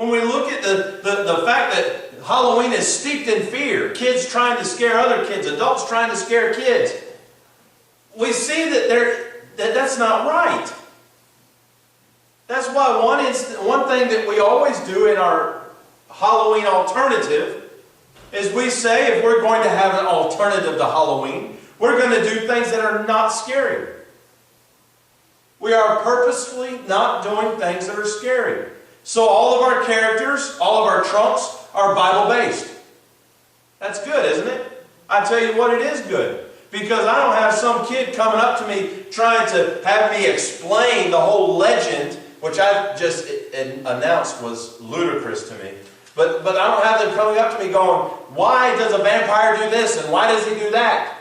When we look at the fact that Halloween is steeped in fear, kids trying to scare other kids, adults trying to scare kids, we see that that's not right. That's why one thing that we always do in our Halloween alternative is we say if we're going to have an alternative to Halloween, we're going to do things that are not scary. We are purposefully not doing things that are scary. So all of our characters, all of our trunks are Bible-based. That's good, isn't it? I tell you what, it is good. Because I don't have some kid coming up to me trying to have me explain the whole legend, which I just announced was ludicrous to me. But I don't have them coming up to me going, why does a vampire do this and why does he do that?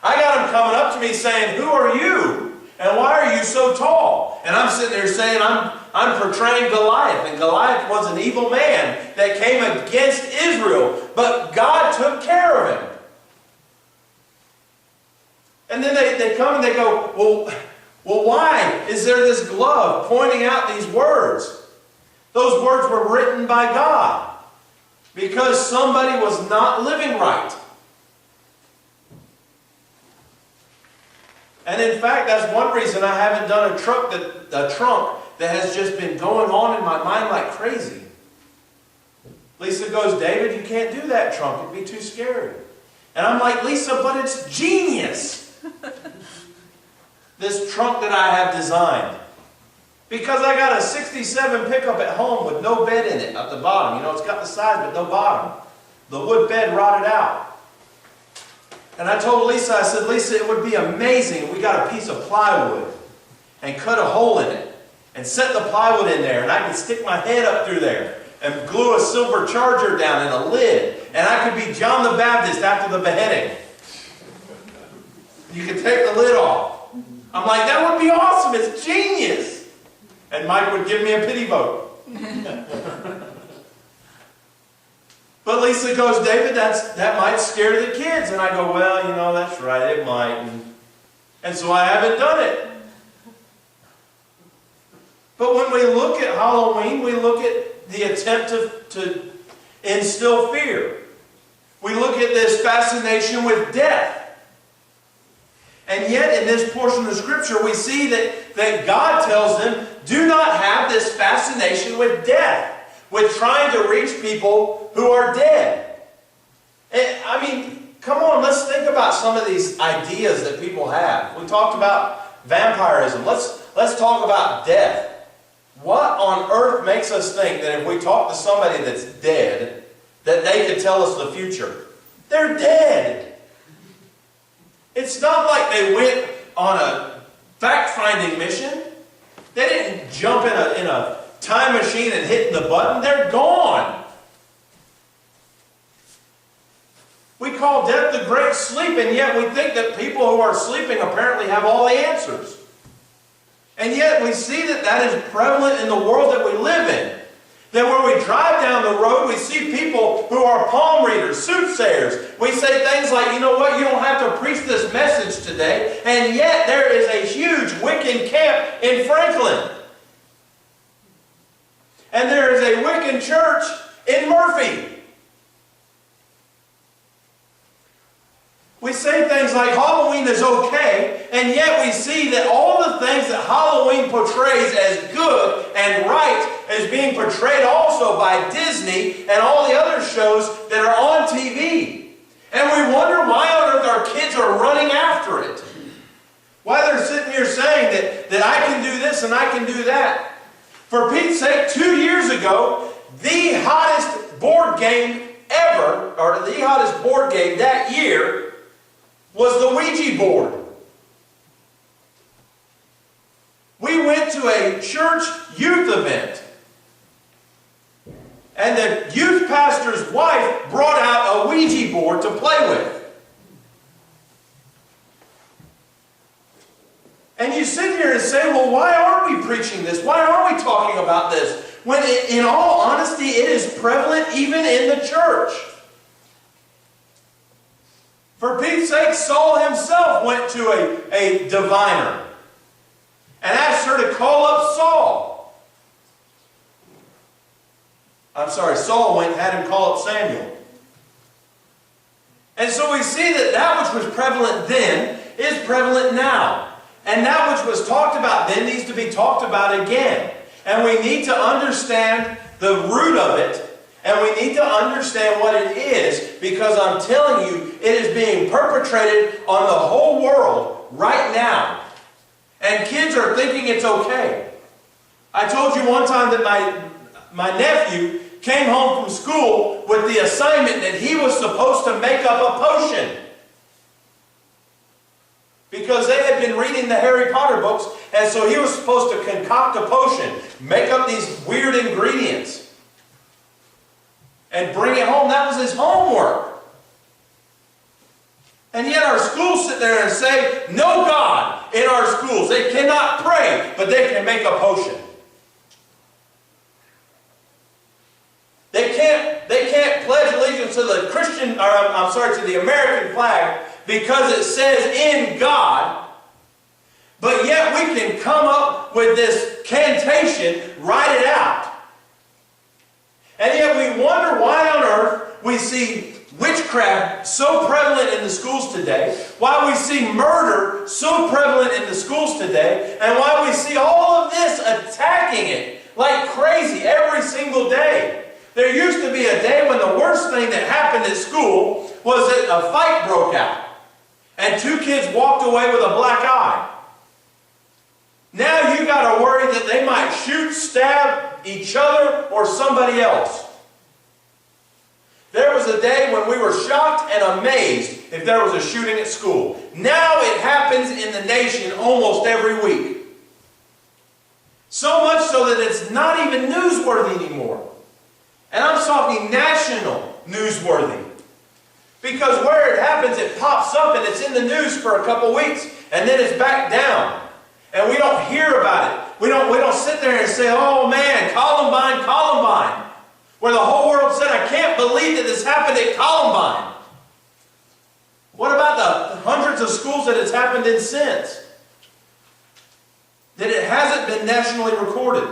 I got them coming up to me saying, who are you? And why are you so tall? And I'm sitting there saying, I'm portraying Goliath. And Goliath was an evil man that came against Israel. But God took care of him. And then they come and they go, well, why is there this glove pointing out these words? Those words were written by God. Because somebody was not living right. And in fact, that's one reason I haven't done a trunk that has just been going on in my mind like crazy. Lisa goes, David, you can't do that trunk. It'd be too scary. And I'm like, Lisa, but it's genius. This trunk that I have designed. Because I got a 67 pickup at home with no bed in it at the bottom. You know, it's got the sides but no bottom. The wood bed rotted out. And I told Lisa, I said, Lisa, it would be amazing if we got a piece of plywood and cut a hole in it and set the plywood in there and I could stick my head up through there and glue a silver charger down and a lid and I could be John the Baptist after the beheading. You could take the lid off. I'm like, that would be awesome. It's genius. And Mike would give me a pity vote. But Lisa goes, David, that might scare the kids. And I go, well, you know, that's right, it might. And so I haven't done it. But when we look at Halloween, we look at the attempt to instill fear. We look at this fascination with death. And yet in this portion of Scripture, we see that God tells them, do not have this fascination with death. With trying to reach people who are dead. And, I mean, come on, let's think about some of these ideas that people have. We talked about vampirism. Let's talk about death. What on earth makes us think that if we talk to somebody that's dead, that they could tell us the future? They're dead. It's not like they went on a fact-finding mission. They didn't jump in a time machine and hit the button. They're gone. We call death the great sleep, and yet we think that people who are sleeping apparently have all the answers. And yet we see that is prevalent in the world that we live in. That when we drive down the road, we see people who are palm readers, soothsayers. We say things like, you know what, you don't have to preach this message today, and yet there is a huge Wiccan camp in Franklin. And there is a Wiccan church in Murphy. We say things like Halloween is okay, and yet we see that all the things that Halloween portrays as good and right is being portrayed also by Disney and all the other shows that are on TV. And we wonder why on earth our kids are running after it. Why they're sitting here saying that I can do this and I can do that. For Pete's sake, 2 years ago, the hottest board game ever, or the hottest board game that year, was the Ouija board. We went to a church youth event, and the youth pastor's wife brought out a Ouija board to play with. And you sit here and say, well, why aren't we preaching this? Why aren't we talking about this? When in all honesty, it is prevalent even in the church. For Pete's sake, Saul himself went to a diviner and asked her to call up Saul. Saul went and had him call up Samuel. And so we see that that which was prevalent then is prevalent now. And that which was talked about then needs to be talked about again. And we need to understand the root of it. And we need to understand what it is, because I'm telling you, it is being perpetrated on the whole world right now. And kids are thinking it's okay. I told you one time that my nephew came home from school with the assignment that he was supposed to make up a potion. Because they had been reading the Harry Potter books, and so he was supposed to concoct a potion, make up these weird ingredients, and bring it home. That was his homework. And yet our schools sit there and say, no God in our schools. They cannot pray, but they can make a potion. They can't pledge allegiance to the to the American flag because it says in God, but yet we can come up with this cantation, write it out. And yet we wonder why on earth we see witchcraft so prevalent in the schools today, why we see murder so prevalent in the schools today, and why we see all of this attacking it like crazy every single day. There used to be a day when the worst thing that happened at school was that a fight broke out and 2 kids walked away with a black eye. Now you got to worry that they might shoot, stab each other or somebody else. There was a day when we were shocked and amazed if there was a shooting at school. Now it happens in the nation almost every week. So much so that it's not even newsworthy anymore. And I'm talking national newsworthy. Because where it happens, it pops up and it's in the news for a couple weeks. And then it's back down. And we don't hear about it. We don't sit there and say, oh man, Columbine, Columbine. Where the whole world said, I can't believe that this happened at Columbine. What about the hundreds of schools that it's happened in since? That it hasn't been nationally recorded.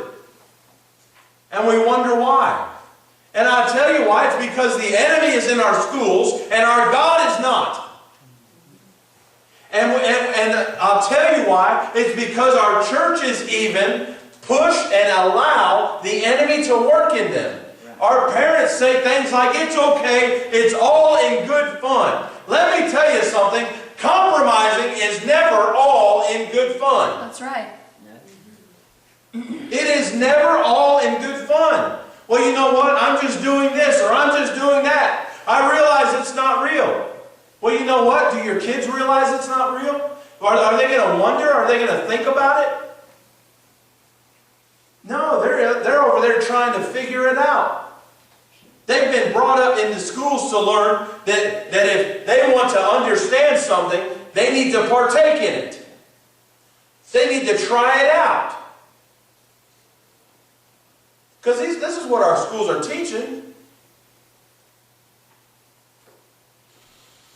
And we wonder why. And I'll tell you why. It's because the enemy is in our schools and our God is not. And I'll tell you why. It's because our churches even push and allow the enemy to work in them. Our parents say things like, it's okay, it's all in good fun. Let me tell you something. Compromising is never all in good fun. That's right. It is never all in good fun. Well, you know what? I'm just doing this or I'm just doing that. I realize it's not real. Well, you know what? Do your kids realize it's not real? Are they going to wonder? Are they going to think about it? No, they're over there trying to figure it out. They've been brought up in the schools to learn that if they want to understand something, they need to partake in it. They need to try it out. Because this is what our schools are teaching.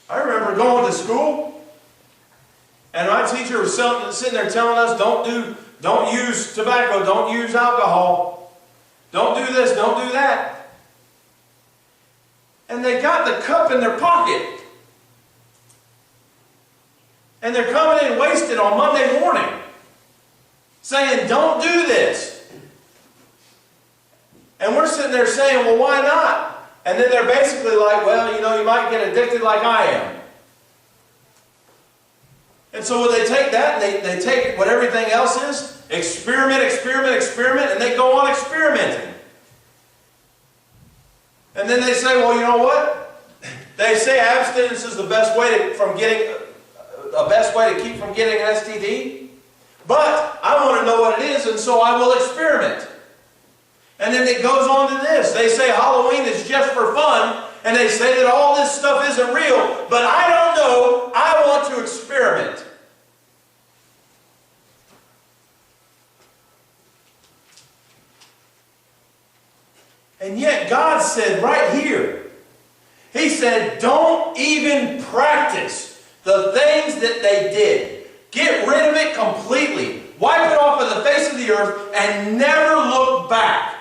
I remember going to school, and my teacher was sitting there telling us, don't use tobacco, don't use alcohol, don't do this, don't do that. And they got the cup in their pocket. And they're coming in wasted on Monday morning, saying, don't do this. And we're sitting there saying, well, why not? And then they're basically like, well, you might get addicted like I am. And so they take that, and they take what everything else is, experiment, experiment, experiment, and they go on experimenting. And then they say, well, you know what? They say abstinence is the best way to keep from getting an STD. But I want to know what it is, and so I will experiment. And then it goes on to this. They say Halloween is just for fun, and they say that all this stuff isn't real, but I don't know. I want to experiment. And yet God said right here, He said, don't even practice the things that they did. Get rid of it completely. Wipe it off of the face of the earth and never look back.